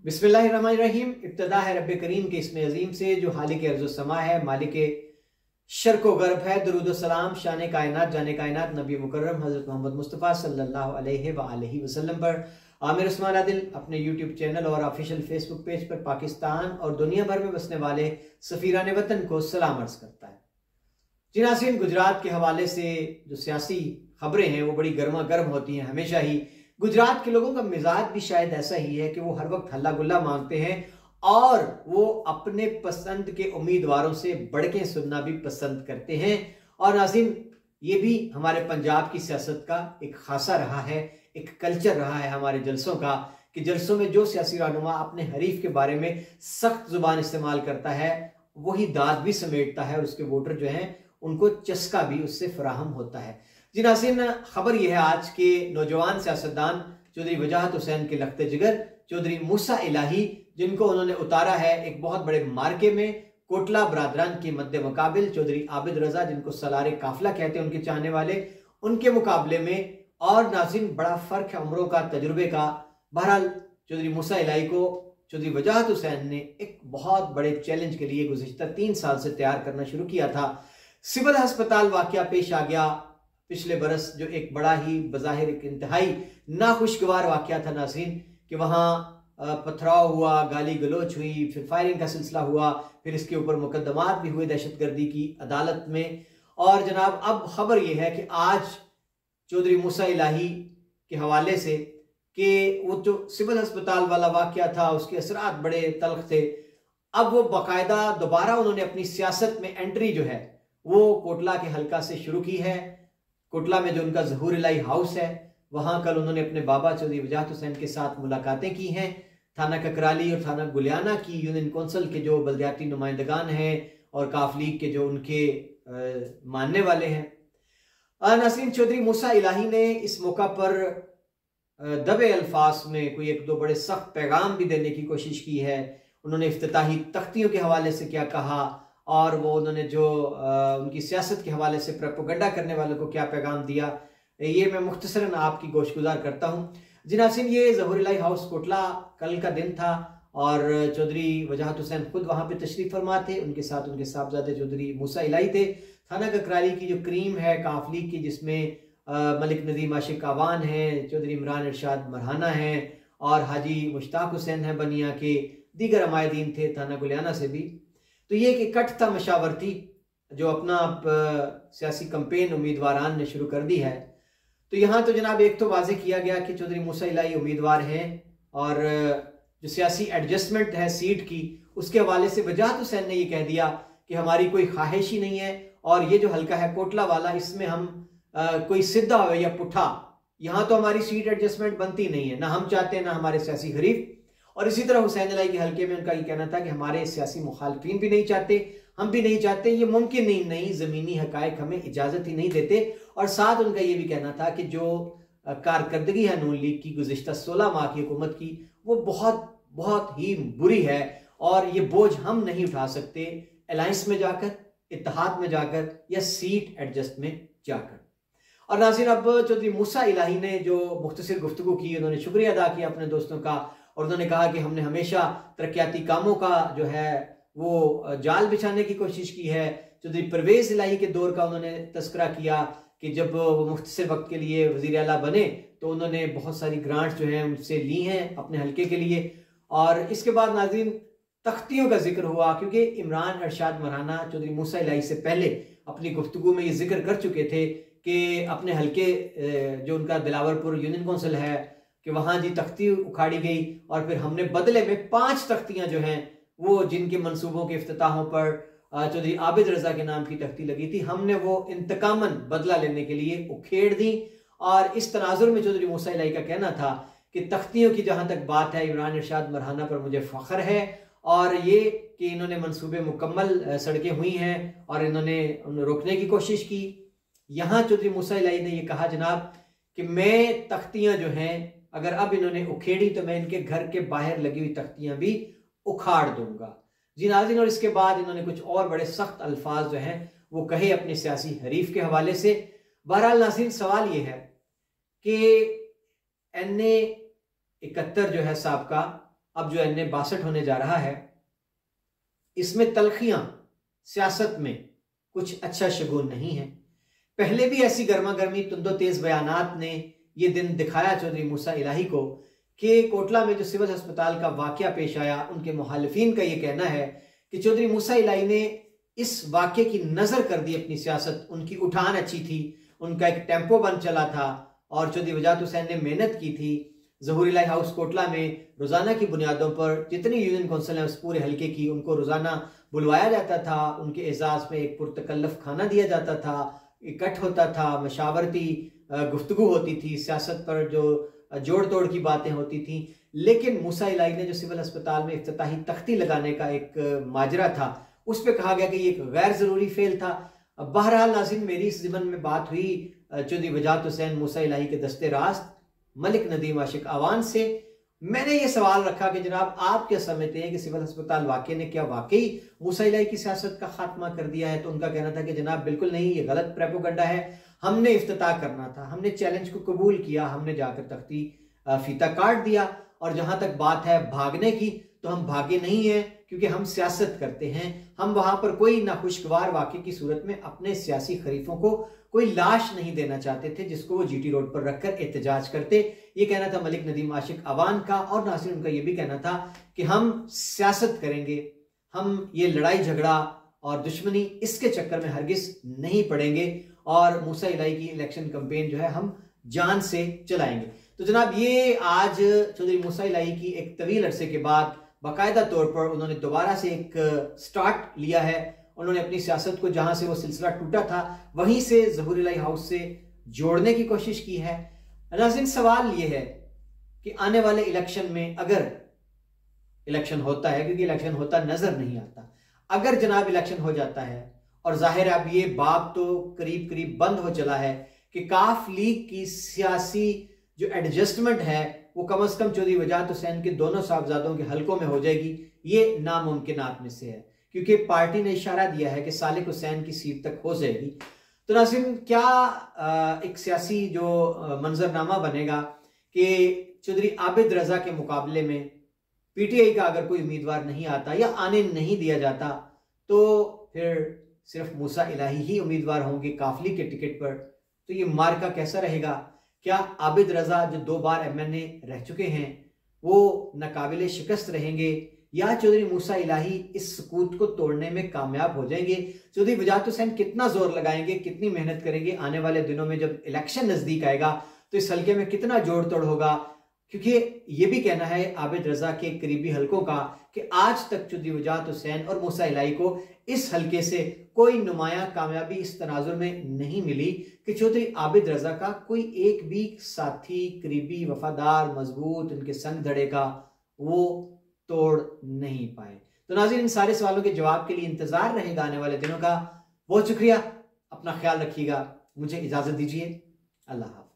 बिस्मिल्लाहिर्रहमानिर्रहीम। इब्तदा है रब्बे करीम के इसमें अजीम से जो हालिक अर्ज़ समा है, मालिक शर्क व गर्ब है। दुरूद सलाम शान कायनात जाने कायनात नबी मुकर्रम हज़रत मोहम्मद मुस्तफ़ा सल्लल्लाहु अलैहि वसल्लम पर आमिर उस्मान आदिल अपने यूट्यूब चैनल और ऑफिशियल फेसबुक पेज पर पाकिस्तान और दुनिया भर में बसने वाले सफ़ीरान वतन को सलाम अर्ज़ करता है। जी नाज़रीन, गुजरात के हवाले से जो सियासी खबरें हैं वो बड़ी गर्मा गर्म होती हैं हमेशा ही। गुजरात के लोगों का मिजाज भी शायद ऐसा ही है कि वो हर वक्त हल्ला गुल्ला मांगते हैं और वो अपने पसंद के उम्मीदवारों से बढ़के सुनना भी पसंद करते हैं। और नाज़रीन, ये भी हमारे पंजाब की सियासत का एक खासा रहा है, एक कल्चर रहा है हमारे जलसों का कि जलसों में जो सियासी रहनुमा अपने हरीफ के बारे में सख्त जुबान इस्तेमाल करता है वही दाद भी समेटता है और उसके वोटर जो हैं उनको चस्का भी उससे फराहम होता है। जी नाज़रीन, खबर यह है आज के नौजवान सियासतदान चौधरी वजाहत हुसैन के लख्ते जिगर चौधरी मूसा इलाही, जिनको उन्होंने उतारा है एक बहुत बड़े मार्के में कोटला बरादरान के मद्दे मुकाबिल चौधरी आबिद रजा, जिनको सलारे काफिला कहते हैं उनके चाहने वाले, उनके मुकाबले में। और नाज़रीन, बड़ा फर्क है उम्रों का, तजुर्बे का। बहरहाल चौधरी मूसा इलाही को चौधरी वजाहत हुसैन ने एक बहुत बड़े चैलेंज के लिए गुज़िश्ता 3 साल से तैयार करना शुरू किया था। सिविल अस्पताल वाकया पेश आ गया पिछले बरस, जो एक बड़ा ही बज़ाहिर एक इंतहाई नाखुशगवार वाकया था नाज़रीन, कि वहाँ पथराव हुआ, गाली गलोच हुई, फिर फायरिंग का सिलसिला हुआ, फिर इसके ऊपर मुकदमात भी हुए दहशतगर्दी की अदालत में। और जनाब, अब खबर यह है कि आज चौधरी मूसा इलाही के हवाले से कि वो जो सिविल अस्पताल वाला वाकया था उसके असरात बड़े तल्ख थे। अब वो बाकायदा दोबारा उन्होंने अपनी सियासत में एंट्री जो है वो कोटला के हल्का से शुरू की है। कोटला में जो उनका ज़हूर इलाही हाउस है वहाँ कल उन्होंने अपने बाबा चौधरी वजाहत हुसैन के साथ मुलाकातें की हैं। थाना ककराली और थाना गुलियाना की यूनियन कौंसिल के जो बल्दियाती नुमाइंदगान हैं और काफ लीग के जो उनके मानने वाले हैं। नाज़रीन, चौधरी मूसा इलाही ने इस मौका पर दबे अल्फाज में कोई एक दो बड़े सख्त पैगाम भी देने की कोशिश की है। उन्होंने इफ्तिताही तख्तियों के हवाले से क्या कहा और वो उन्होंने जो उनकी सियासत के हवाले से प्रोपेगेंडा करने वालों को क्या पैगाम दिया, ये मैं मुख्तसरन आपकी गोशगुजार करता हूँ। जी नाज़रीन, ये ज़हूर इलाही हाउस कोटला कल का दिन था और चौधरी वजाहत हुसैन खुद वहाँ पे तशरीफ़ फरमा थे, उनके साथ उनके साहबजादे चौधरी मूसा इलाही थे। थाना ककराली की जो क्रीम है काफ लीग की, जिसमें मलिक नदीम आशिक आवान हैं, चौधरी इमरान इरशाद मरहाना हैं और हाजी मुश्ताक हुसैन हैं बनिया के, दीगर अमायदीन थे थाना गुलियाना से भी। तो ये एक इकट्ठा मशावरती जो अपना सियासी कंपेन उम्मीदवारान ने शुरू कर दी है। तो यहाँ तो जनाब एक तो वाज़ेह किया गया कि चौधरी मूसा इलाही उम्मीदवार हैं और जो सियासी एडजस्टमेंट है सीट की उसके हवाले से वजाहत हुसैन ने ये कह दिया कि हमारी कोई ख्वाहिश ही नहीं है और ये जो हल्का है कोटला वाला, इसमें हम कोई सीधा हो या पुठा, यहाँ तो हमारी सीट एडजस्टमेंट बनती नहीं है, ना हम चाहते हैं ना हमारे सियासी हरीफ। और इसी तरह हुसैन इलाही के हल्के में उनका ये कहना था कि हमारे सियासी मुखालफिन भी नहीं चाहते, हम भी नहीं चाहते, ये मुमकिन ही नहीं, ज़मीनी हकायक हमें इजाज़त ही नहीं देते। और साथ उनका ये भी कहना था कि जो कारकर्दगी है नून लीग की गुज़िश्ता 16 माह की हुकूमत की वो बहुत बहुत ही बुरी है और ये बोझ हम नहीं उठा सकते अलायंस में जाकर, इत्तेहाद में जाकर या सीट एडजस्ट में जाकर। और नाज़रीन, अब चौधरी मूसा इलाही ने जो मुख्तसर गुफ्तगू की, उन्होंने शुक्रिया अदा किया अपने दोस्तों का और उन्होंने कहा कि हमने हमेशा तरक्याती कामों का जो है वो जाल बिछाने की कोशिश की है। चौधरी परवेज़ इलाही के दौर का उन्होंने तस्करा किया कि जब वो मुख्तसर वक्त के लिए वज़ीर आला बने तो उन्होंने बहुत सारी ग्रांट्स जो हैं उनसे ली हैं अपने हल्के के लिए। और इसके बाद नाज़रीन तख्तियों का जिक्र हुआ, क्योंकि इमरान इरशाद मरहाना चौधरी मूसा इलाही से पहले अपनी गुफ्तगू में ये जिक्र कर चुके थे कि अपने हल्के जो उनका दिलावरपुर यूनियन कौंसिल है कि वहाँ जी तख्ती उखाड़ी गई और फिर हमने बदले में 5 तख्तियाँ जो हैं वो जिनके मंसूबों के इफ्तिताहों पर चौधरी आबिद रजा के नाम की तख्ती लगी थी, हमने वो इंतकामन बदला लेने के लिए उखेड़ दी। और इस तनाजुर में चौधरी मूसा इलाही का कहना था कि तख्तियों की जहाँ तक बात है, इमरान इरशाद मरहाना पर मुझे फ़ख्र है और ये कि इन्होंने मंसूबे मुकम्मल सड़कें हुई हैं और इन्होंने उन्हें रोकने की कोशिश की। यहाँ चौधरी मूसा इलाही ने यह कहा जनाब कि मैं तख्तियाँ जो हैं अगर अब इन्होंने उखेड़ी तो मैं इनके घर के बाहर लगी हुई तख्तियाँ भी उखाड़ दूंगा। जी नाज़रीन, और इसके बाद इन्होंने कुछ और बड़े सख्त अल्फाज जो हैं वो कहे अपने सियासी हरीफ के हवाले से। बहरहाल नाज़रीन, सवाल ये है कि NA 71 जो है साहब का अब जो N62 होने जा रहा है, इसमें तलखियां सियासत में कुछ अच्छा शगुन नहीं है। पहले भी ऐसी गर्मा गर्मी तुंदो तेज बयानात ने ये दिन दिखाया चौधरी मूसा इलाही को कि कोटला में जो सिविल अस्पताल का वाकया पेश आया, उनके मुखालिफिन का ये कहना है कि चौधरी मूसा इलाही ने इस वाकये की नजर कर दी अपनी सियासत। उनकी उठान अच्छी थी, उनका एक टेम्पो बन चला था और चौधरी वजाहत हुसैन ने मेहनत की थी। ज़हूर इलाही हाउस कोटला में रोजाना की बुनियादों पर जितनी यूनियन कौंसिल है उस पूरे हल्के की, उनको रोजाना बुलवाया जाता था, उनके एजाज में एक पुरतकल्लफ खाना दिया जाता था, इकट्ठ होता था, मशावरती गुफ्तगू होती थी, सियासत पर जो जोड़ तोड़ की बातें होती थी। लेकिन मूसा इलाही ने जो सिविल अस्पताल में इफ्तिताही तख्ती लगाने का एक माजरा था, उस पर कहा गया कि ये एक गैर जरूरी फेल था। बहरहाल नाज़रीन, मेरी इस ज़िमन में बात हुई चौधरी वजाहत हुसैन मूसा इलाही के दस्ते रास्त मलिक नदीम आशिक आवान से। मैंने ये सवाल रखा कि जनाब, आप क्या समझते हैं कि सिविल अस्पताल वाकये ने क्या वाकई मूसा इलाही की सियासत का खात्मा कर दिया है? तो उनका कहना था कि जनाब बिल्कुल नहीं, ये गलत प्रेपोगंडा है, हमने इफ्तिताह करना था, हमने चैलेंज को कबूल किया, हमने जाकर तख्ती फीता काट दिया। और जहां तक बात है भागने की, तो हम भागे नहीं हैं, क्योंकि हम सियासत करते हैं। हम वहां पर कोई नाखुशगवार वाकये की सूरत में अपने सियासी खरीफों को कोई लाश नहीं देना चाहते थे जिसको वो जीटी रोड पर रखकर एहतजाज करते। ये कहना था मलिक नदीम आशिक अवान का। और नासिर, उनका ये भी कहना था कि हम सियासत करेंगे, हम ये लड़ाई झगड़ा और दुश्मनी इसके चक्कर में हरगिज नहीं पड़ेंगे, और मूसा इलाही की इलेक्शन कैंपेन जो है हम जान से चलाएंगे। तो जनाब, ये आज चौधरी मूसा इलाही की एक तवील अरसे के बाद बाकायदा तौर पर उन्होंने दोबारा से एक स्टार्ट लिया है। उन्होंने अपनी सियासत को जहां से वो सिलसिला टूटा था वहीं से ज़हूर इलाही हाउस से जोड़ने की कोशिश की है। नाज़रीन, सवाल ये है कि आने वाले इलेक्शन में, अगर इलेक्शन होता है, क्योंकि इलेक्शन होता नजर नहीं आता, अगर जनाब इलेक्शन हो जाता है, और जाहिर अब ये बाब तो करीब करीब बंद हो चला है कि काफ लीग की सियासी जो एडजस्टमेंट है वो कम अज कम चौधरी वजाहत हुसैन के दोनों साहबजादों के हलकों में हो जाएगी, ये नामुमकिनात में से है, क्योंकि पार्टी ने इशारा दिया है कि सालिक हुसैन की सीट तक हो जाएगी। तो नाज़रीन, क्या एक सियासी जो मंजरनामा बनेगा कि चौधरी आबिद रजा के मुकाबले में पीटीआई का अगर कोई उम्मीदवार नहीं आता या आने नहीं दिया जाता, तो फिर सिर्फ मूसा इलाही ही उम्मीदवार होंगे काफली के टिकट पर। तो ये मार्का कैसा रहेगा? क्या आबिद रजा जो 2 बार एमएनए रह चुके हैं वो नाकाबिले शिकस्त रहेंगे, या चौधरी मूसा इलाही इस सकूत को तोड़ने में कामयाब हो जाएंगे? चौधरी वजाहत हुसैन कितना जोर लगाएंगे, कितनी मेहनत करेंगे आने वाले दिनों में जब इलेक्शन नजदीक आएगा, तो इस हल्के में कितना जोड़ तोड़ होगा? क्योंकि ये भी कहना है आबिद रजा के करीबी हलकों का कि आज तक चौधरी वजाहत हुसैन और मूसा इलाही को इस हल्के से कोई नुमाया कामयाबी इस तनाजुर में नहीं मिली कि चौधरी आबिद रजा का कोई एक भी साथी, करीबी, वफादार, मजबूत, उनके संग धड़े का वो तोड़ नहीं पाए। तो नाज़रीन, इन सारे सवालों के जवाब के लिए इंतजार रहेगा आने वाले दिनों का। बहुत शुक्रिया, अपना ख्याल रखिएगा, मुझे इजाजत दीजिए, अल्लाह हाफ़िज़।